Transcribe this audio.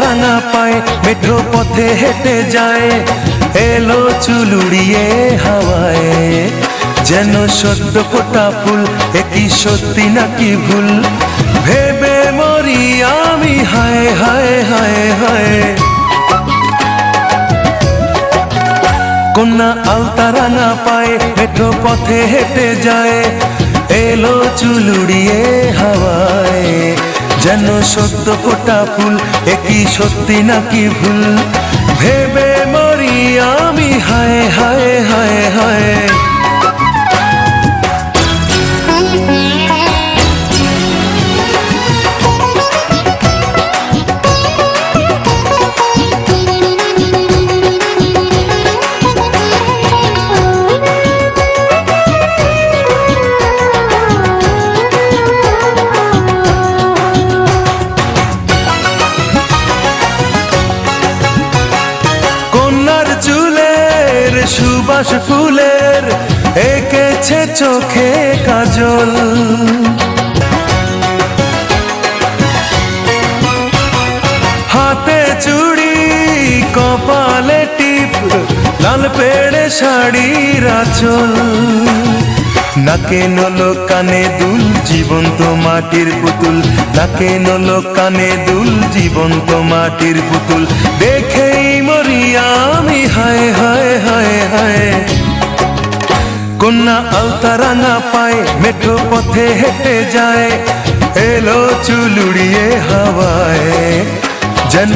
রাঙা পায়ে মেঠো পথে হেঁটে যায়, এলো চুল উড়িয়ে হাওয়ায়, যেন সদ্য ফোটা ফুল, একই সত্যি নাকি ভুল, ভেবে মরি আমি হায় হায় হায় হায়। কন্যা আলতা রাঙা পায়ে মেঠো পথে হেঁটে যায়, এলো চুল উড়িয়ে হাওয়ায়, যেন সদ্য ফোটা ফুল, একই সত্যি নাকি ভুল, ভেবে মরি আমি হায় হায় হায় হায়। চুলের সুবাস ফুলের এঁকেছে চোখে কাজল, হাতে চুড়ি কপালে টিপ, লাল পেড়ে শাড়ির আঁচল, নাকে নলো কানে দুল, জীবন্ত মাটির পুতুল, নাকে নলো কানে দুল, জীবন্ত মাটির পুতুল, দেখেই মরি আমি হায় হায় হায় হায়। কন্যা আলতা রাঙা পায়ে মেঠো পথে হেঁটে যায়, এলো চুল উড়িয়ে হাওয়ায়, যেন